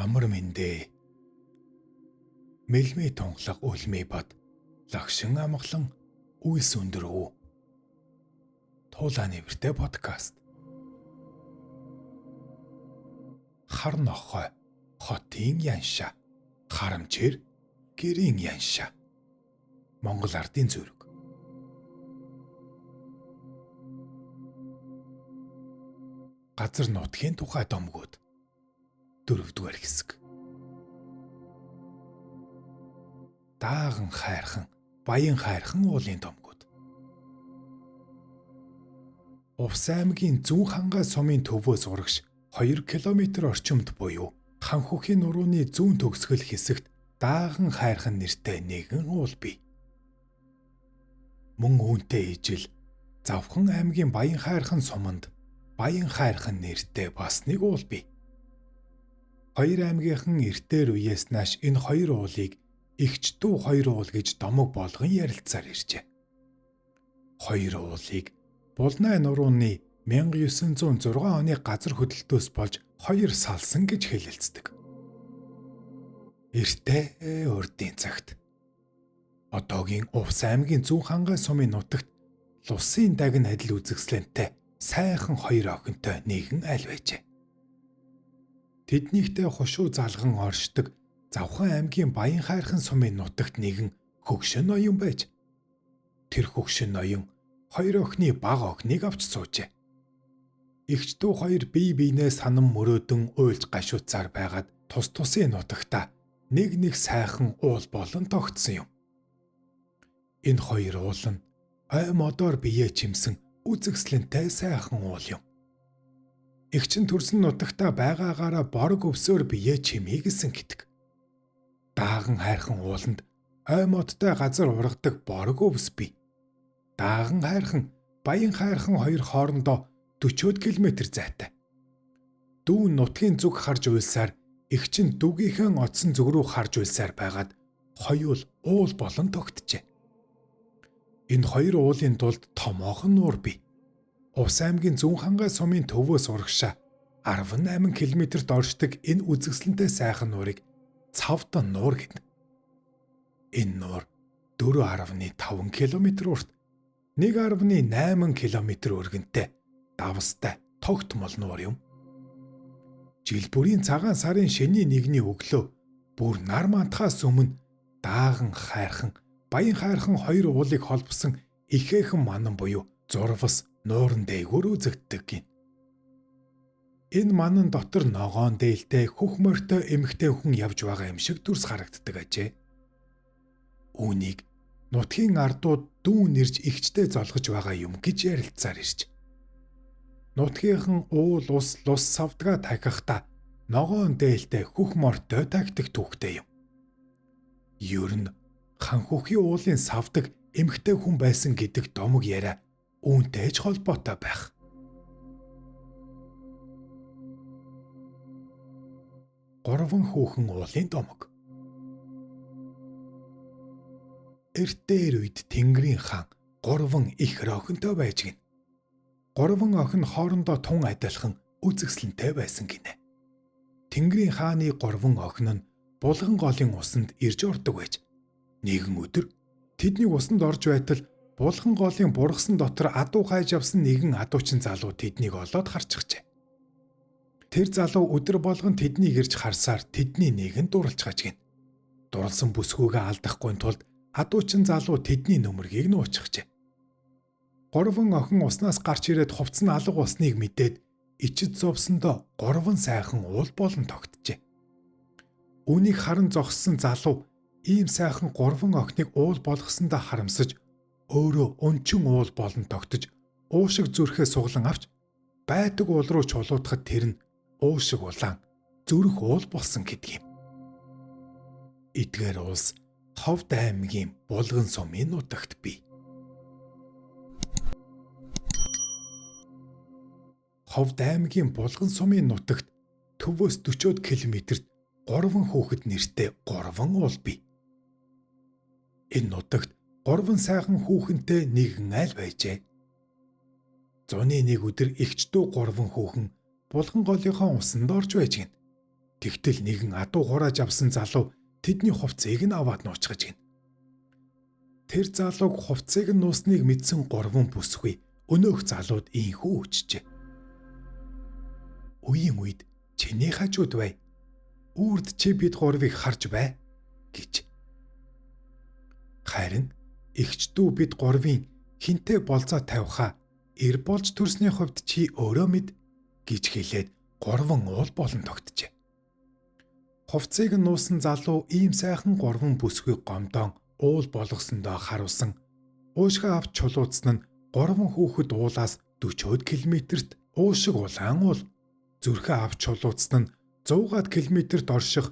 Амар мэндэ. Мэлмээ тунхлаг үлмээ бад лагшин амглан үйс өндөрөө. Туулааны вэртэй подкаст. Хар нохой хотын янша, харамчэр гэрийн янша. Монгол ардын зүрэг. Газар нутгийн тухай домгууд. 4-р хэсэг. Дааган хайрхан, баян хайрхан уулын домгууд. Увс аймгийн зүүн хангаа сумын төвөөс урагш 2 км орчимд буюу Ханхүхийн нурууны зүүн төгсгөл хэсэгт Дааган хайрхан нэртэй нэгэн уул бий. Мөн үүнтэй ижил Завхан аймгийн Баян хайрхан суманд Баян хайрхан нэртэй бас нэг уул бий. Хоёр аймгийнхан эртээр үеэс нааш энэ хоёр уулыг Игч дүү хоёр уул гэж домог болгон ярилцаар иржээ. Хоёр уулыг Булнай нурууны 1906 оны газар хөдлөлтөөс болж хоёр салсан гэж хэлэлцдэг. Эртээ урдын цагт одоогийн Увс аймгийн зүүн хангаа сумын нутагт Лусын дагн адил үзэсгэлэнтэй сайхан хоёр охинтой нэгэн аль байжээ. Тэднийхтэй хушуу залган оршдог Завхан аймгийн Баян хайрхан сумын нутагт нэгэн хөгшин ноён байж. Тэр хөгшин ноён хоёр охины бага охиныг авч суужээ. Игч дүү хоёр бие биенээ санам мөрөөдөн уйлж гашууцаар байгаад тус тусын нутагта нэг сайхан уул болон тогтсон юм. Энэ хоёр уул нь ой модоор бие чимсэн үзэсгэлэнтэй сайхан уул юм. Игчин төрсөн нутагта байгаагаараа борг өвсөөр бие чимээ гэсэн гэдэг. Дааган хайрхан ууланд ой модтой газар ургадаг борг өвс бий. Дааган хайрхан, Баян хайрхан хоёр хоорондоо 40 км зайтай. Дүү нутгийн зүг харж уйлсаар игчин дүүгийнхэн оцсон зүг рүү харж уйлсаар байгаад хоёул уул болон тогтжээ. Энэ хоёр уулын тулд томоохон нуур бий. Увс аймгийн зүүн хангаа сумын төвөөс урагшаа 18 км-т оршдог энэ үзэсгэлэнтэй сайхан нуурыг Цавдан нуур гэдэг. Энэ нуур 4.5 км урт, 1.8 км өргөнтэй, давстай, тогт мол нуур юм. Жил бүрийн цагаан сарын шөнийн нэгний өглөө бүр нар мантахаас өмнө Дааган хайрхан, Баян хайрхан хоёр уулыг холбосон ихээхэн манан буюу зурвас нууран дээгүүр үзэгддэг гин. Энэ манан дотор ногоон дээлтэй хөх морьтой эмэгтэй хүн явж байгаа юм шиг дүрс харагддаг ажээ. Үүнийг нутгийн ардууд дүүн нэрж игчтэй золгож байгаа юм гэж ярилцаар ирж. Нутгийнхан уул ус лус савдгаа тахихта ногоон дээлтэй хөх морьтой тагдаг түүхтэй юм. Ер нь Ханхүхийн уулын савдаг эмэгтэй хүн байсан гэдэг домог яриа үүнтэй ч холбоотой байх. Гурван хүүхэн уулын домог. Эртээр үед Тэнгэрийн хаан гурван их охинтой байж гин. Гурван охин хоорондоо тун адилхан үзэсгэлэнтэй байсан гинэ. Тэнгэрийн хааны гурван охин нь булган голын усанд ирж ордог байж. Нэгэн өдөр тэдний усанд орж байтал булган голын бургасан дотор адуу хайж авсан нэгэн адуучин залуу тэднийг олоод харчихжээ. Тэр залуу өдөр болгон тэднийг ирж харсаар тэдний нэгэн дурлцгаж гин. Дурлсан бүсгүйгээ алдахгүй тулд адуучин залуу тэдний нөмөргийг нуучихжээ. Гурван охин уснаас гарч ирээд хувцсан алга усныг мэдээд ичид зовсондоо гурван сайхан уул болон тогтжээ. Үүнийг харан зогссон залуу ийм сайхан гурван охиныг уул болгосондоо харамсаж өөрөө өнчин уул болон тогтож уушиг зүрхээ суглан авч байдаг уул руу чулуудахад тэр нь уушиг улаан зүрх уул болсон гэдэг юм. Эдгээр улс Ховд аймгийн Булган сумын нутагт бий. Ховд аймгийн Булган сумын нутагт төвөөс 40 км-т гурван хүүхэд нэртэй гурван уул бий. Энэ нутагт гурван сайхан хүүхэнтэй нэгэн аль байжээ. Зуны нэг өдөр игч дүү гурван хүүхэн булган голынхоо усанд орж байж гин. Тэгтэл нэгэн адуу хурааж авсан залуу тэдний хувцсыг нь аваад нуучгаж гин. Тэр залууг хувцсыг нь нуусныг мэдсэн 3 бүсгүй өнөөх залууд ийхүү үчжээ. Үеийн үед чиний хажууд бай. Үрд чи бид 3-ыг харж бай гэж. Харин эгч дүү бид 3-ын хинтээ болзоо тавихаа эр болж төрсний хувьд чи өөрөө мэд гэж хэлээд 3 уул болон тогтжээ. Хувцсыг нь нуусан залуу ийм сайхан 3 бүсгүй гомдоон уул болгосондоо харуулсан. Уушгаа авч чулуудсан нь 3 хүүхэд уулаас 40 км-т уушиг улаан уул. Зүрхээ авч чулуудсан нь 100 км-т орших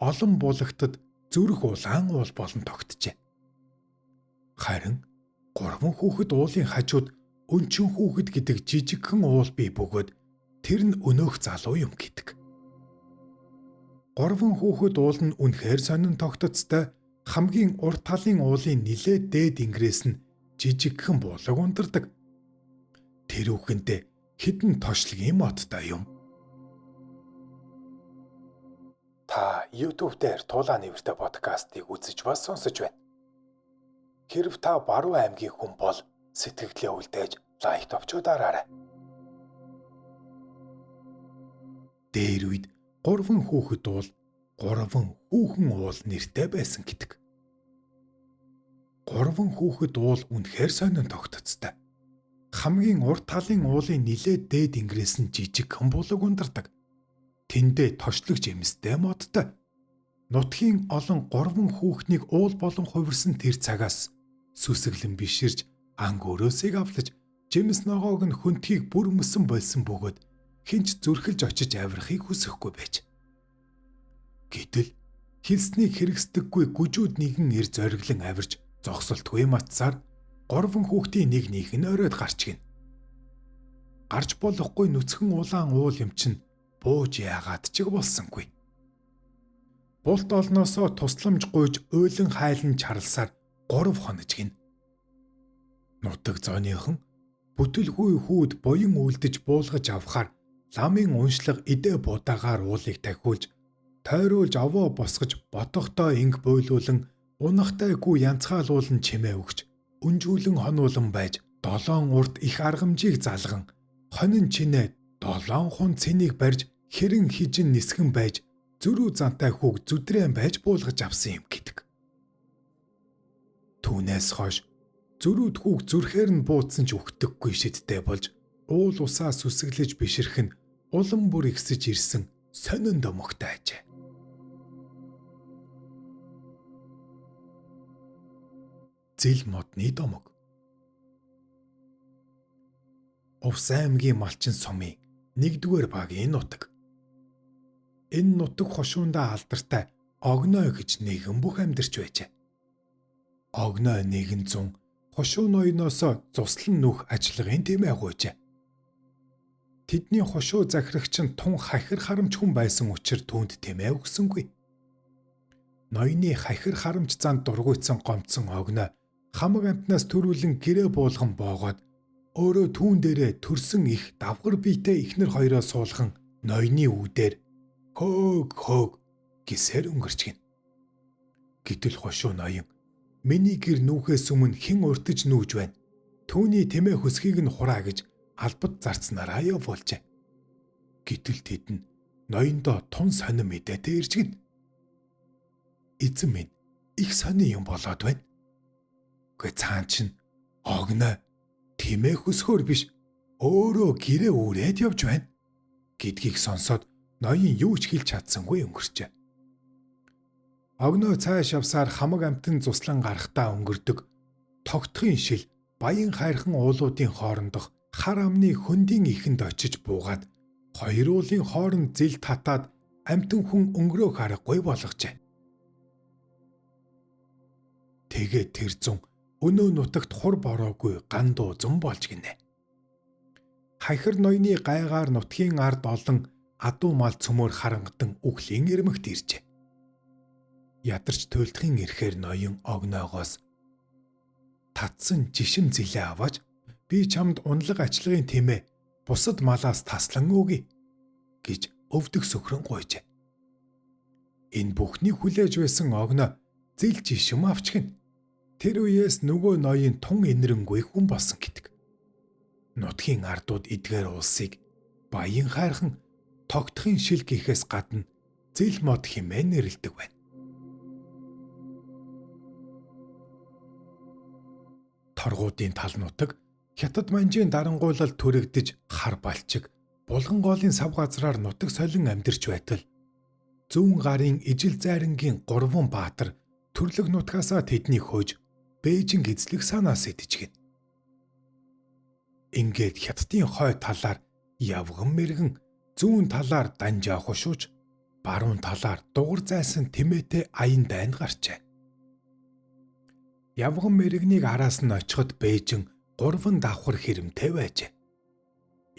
олон булагтад зүрх улаан уул болон тогтжээ. Харин 3 хүүхэд уулын хажууд өнчин хүүхэд гэдэг жижигхэн уул бий бөгөөд тэр нь өнөөх залуу юм гэдэг. 3 хүүхэд уул нь үнэхээр сонин тогтцтой хамгийн урт талын уулын нилээд дээд ингрээс нь жижигхэн булаг ундардаг. Тэр үхэндээ хідэн тошлогийн модтой юм. Та YouTube дээр Тулаа нэвртэй подкастыг үзэж бас сонсож байна. Хэрв та Баруун аймгийн хүн бол сэтгэлдээ үлдээж лайк товчуудаарай. Дээр үед 3 хүүхэд уул 3 хүүхэн уул нэртэй байсан гэдэг. 3 хүүхэд уул үнэхээр сонин тогтцтой. Хамгийн урт талын уулын нилээд дээд ингрээс нь жижигхэн булаг ундардаг. Тэндээ тошлог жимстэй модтой. Нутгийн олон 3 хүүхнийг уул болон хувирсан тэр цагаас сүсэглэн биширж анги өрөөсийг авлаж жимс ногоог нь хөнтгийг бүр мөсөн болсон бөгөөд хинч зүрхэлж очиж авирахыг хүсэхгүй байж. Гэтэл хэлснийг хэрэгсдэггүй гүжүүд нэгэн ир зориглон авирж зогсолтгүй матсаар 3 хүүхдийн нэг нь оройд гарч гин. Гарч болохгүй нүцгэн улаан уул юм чинь бууж яагаад ч болсонгүй. Булт олноосоо тусламж гуйж уйлан хайлан чарлсаар 3 хонож гин. Нутаг зооныхон бүтэлгүй хүүд буян үлдэж буулгаж авахаар ламын уншлаг идэ будаагаар уулыг тахиулж тойруулж овоо босгож ботохтой инг бойлуулан унахтайгүй янцгаалуулан чимээ өгч үнжүүлэн хонуулан байж 7 урд их аргамжийг залган хонин чинээ 7 хун цэнийг барьж хэрэн хижин нисгэн байж зөрүү зантай хүүг зүдрэн байж буулгаж авсан юм гэдэг. Түүнээс хойш зөрүүд хүүг зүрхээр нь буудсан ч өгдөггүй шидтэй болж уул усаа сүсэглэж биширх нь улам бүр ихсэж ирсэн сонин домогтой ажээ. Зил модны домог. Увс аймгийн Малчин сумын 1-р багийн нутаг. Энэ нутаг хошуундаа алдартай Огноо гэж нэгэн бүх амьдарч байжээ. Огноо 100 хошуу ноёноос цуслан нүх ажлагын тэмээ гуйжээ. Тэдний хошуу захирагч нь тун хахир харамч хүн байсан учраас түүнд тэмээ өгсөнгүй. Ноёны хахир харамч занд дургуйцсан гомцсон Огноо хамаг амтнаас төрүүлэн гэрээ буулган боогоод өөрөө түүн дээрээ төрсөн их давгар биетэй ихнэр хоёроо суулган ноёны үүдээр хөг гэсээр өнгөрч гин. Гэтэл хошуу ноён миний гэр нүүхээс өмнө хэн уртж нүүж байна? Түүний тэмээ хөсхийг нь хураа гэж албад зарцнараа явуулжээ. Гэтэл тэд нь ноёндоо тун сонин мэдээтэй ирж гин. Эзэн минь их сонин юм болоод байна. Гэ цаан чин Огноо тэмээ хөсгөр биш өөрөө гэрээ үрээд явж байна гэдгийг сонсоод ноён юу ч хэлж чадсангүй өнгөрчээ. Огноо цааш явсаар хамаг амтэн цуслан гарахтаа өнгөрдөг тогтхын шил баян хайрхан уулуудын хоорондох хар амны хөндийн ихэнд очиж буугаад хоёр уулын хооронд зил татаад амтэн хүн өнгөрөөх аргагүй болгожээ. Тэгээд тэр зун өнөө нутагт хур бороогүй гандуу зун болж гинэ. Хахир ноёны гайгаар нутгийн ард олон адуу мал цөмөр харангатан үхлийн ирмэгт иржээ. Ядарч туйлдахын ирэхээр ноён Огноогоос татсан жишим зилээ аваач би чамд унлаг ажлагын тэмээ бусад малаас таслан өгье гэж өвдөг сөхрөн гуйжээ. Энэ бүхнийг хүлээж байсан огноо зэлж ишим авчгина. Тэр үеэс нөгөө ноён тун инэрэнгүй хүн болсон гэдэг. Нутгийн ардууд эдгээр улсыг баян хайрхан тогтхын шил гэхээс гадна зэл мод хэмээн нэрлэдэг байна. Торгуудын тал нутаг Хятад манжийн дарангуйлал түрэгдэж хар балчиг булган гоолын сав газраар нутаг солин амьдарч байтал зүүн гарын ижил зайрангийн 3 баатар төрлөх нутгаасаа тэднийг хөөж Бээжин эзлэх санаас идчихэв. Ингээд Хятадын хой талаар явган мэргэн, зүүн талаар Данжаа хушууч, баруун талаар дугар зайсан Тэмээтэй аян дайнд гарчээ. Явган мэргэнийг араас нь очиход Бээжин 3 давхар хэрэмтэй байжээ.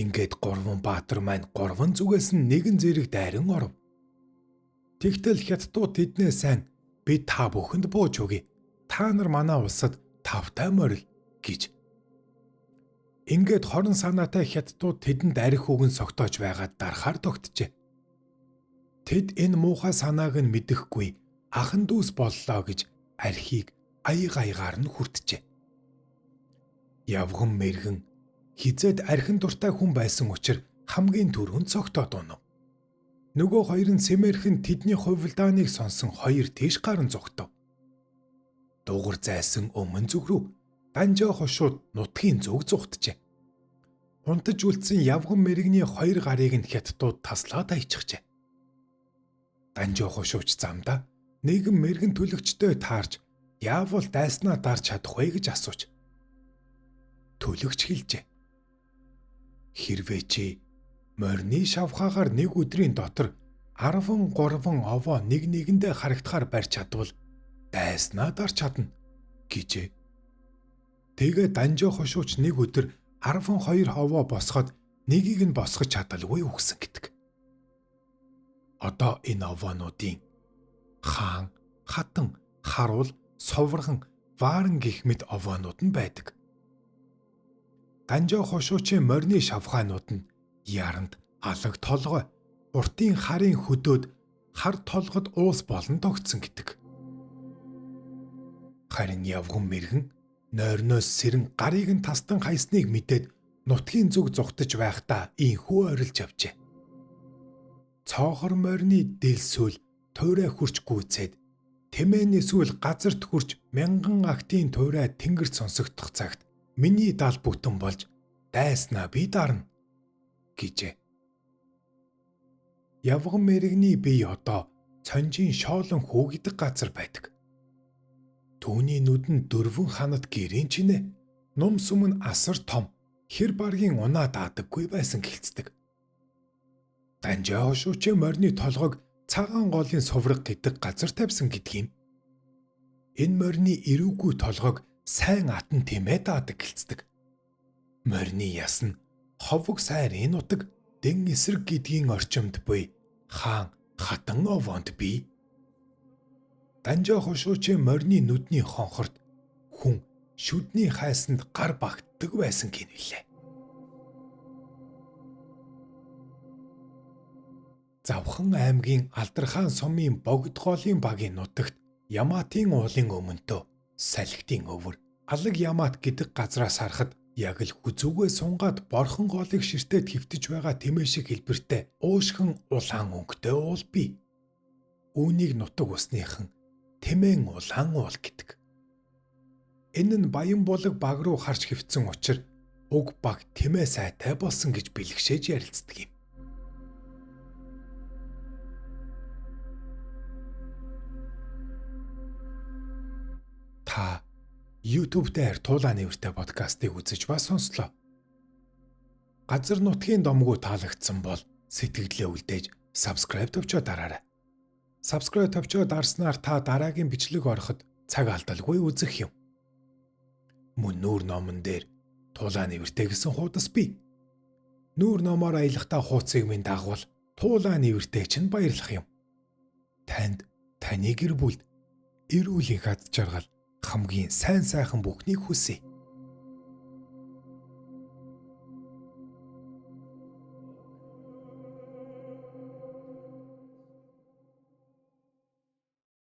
Ингээд 3 баатар маань 3 зүгээс нь нэгэн зэрэг дайран оров. Тэгтэл Хятадууд тэднээ сайн би та бүхэнд бууж өгье. Та нар манай улсад тавтай морил гэж. Ингээд хорон санаатай Хятадууд тэдэнд арх үгэн согтоож байгаад дарахаар тогтжээ. Тэд энэ муухай санааг нь мэдэхгүй ахан дүүс боллоо гэж архийг аягаар нь хүртжээ. Явган мэргэн хизээд архин дуртай хүн байсан учраас хамгийн түрүүнд согтоод унав. Нөгөө хоёр нь сэмэрхэн тэдний хувилдааныг сонсон хоёр тийш гарan зогтов. Дугар зайсан өмнө зүг рүү Данжаа хошууд нутгийн зүг зүгтжээ. Унтаж үлдсэн явган мэргэний 2 гарыг нь Хятадууд таслаад аячихжээ. Данжаа хошууч замдаа нэгэн мэргэн төлөгчтэй таарж яавал дайснаа дарж чадах вэ гэж асууж. Төлөгч хэлжээ. Хэрвээ чи морины шавхаагаар нэг өдрийн дотор 13 овоо нэг нэгэндээ харагдахаар барьж чадвал дайснаа дарж чадна гэжээ. Тэгээ Данжаа хошууч нэг өдөр 12 овоо босгоод нэгийг нь босгож чадалгүй үгсэн гэдэг. Одоо энэ овоонуудын хаан, хатан, харуул, соврхан, вааран гэх мэт овоонууд нь байдаг. Данжаа хошуучийн морины шавхаанууд нь яранд алаг толгой, уртын харын хөдөөд хар толгод уус болон тогтсон гэдэг. Харин явган мэргэн нойрноос сэрэн гарыг нь тастан хайсныг мэдээд нутгийн зүг зүгтэж байхдаа инхүү орилж авчээ. Цоохор морины дэлсүүл туйраа хурч гүйцээд Тэмээний сүүл газарт хурч мянган актын туйраа тэнгэрт сонсогдох цагт миний дал бүтэн болж дайснаа би дарна гэжээ. Явган мэргэний бие одоо цонжийн шоолон хүүгдэх газар байдаг. Түүний нүдэнд 4 ханад гэрийн чинээ, нум сүм нь асар том, хэр баргийн унаа даадаггүй байсан гэлцдэг. Данжаа хошуучийн морины толгойг цагаан голын сувраг гэдэг газар тавьсан гэдэг юм. Энэ морины эрүүгүй толгойг сайн атан тэмээ даадаг гэлцдэг. Морины яс нь ховог сайрын нутаг дэн эсрэг гэдгийн орчимд буй хаан хатан овоонд бий. Данжаа хошуучийн морины нүдний хонхорт хүн шүдний хайсанд гар багтдаг байсан гинэлээ. Завхан аймгийн Алдархан сумын Богдгоолын багийн нутагт Яматын уулын өмнөдөө салхитын өвөр Алаг Ямат гэдэг газраас харахад яг л хүзүүгээ сунгаад борхон гоолыг ширтээд хөвтөж байгаа тэмээ шиг хэлбэртэй уушгин улаан өнгөтэй уул бий. Үүнийг нутаг усныхан Тэмээн улаан уул гэдэг. Энэ нь Баян булаг баг руу харж хөвцсөн учраас уг баг Тэмээ сайтай болсон гэж бэлгшээж ярилцдаг юм. Та YouTube дээр Туулаа нэвртэй подкастыг үзэж ба сонслоо. Газар нутгийн домгоо таалагдсан бол сэтгэлдээ үлдээж subscribe төвчөө дараарай. Subscribe төвчөө дарснаар та дараагийн бичлэг ороход цаг алдалгүй үзэх юм. Мөн нүүр номон дээр Туулаа нэвртэй гэсэн хуудас бий. Нүүр номоор аялахдаа хуудсыг минь дагвал Туулаа нэвртэй чинь баярлах юм. Танд таны гэр бүлд эрүүл их ад жаргал хамгийн сайн сайхан бүхнийг хүсье.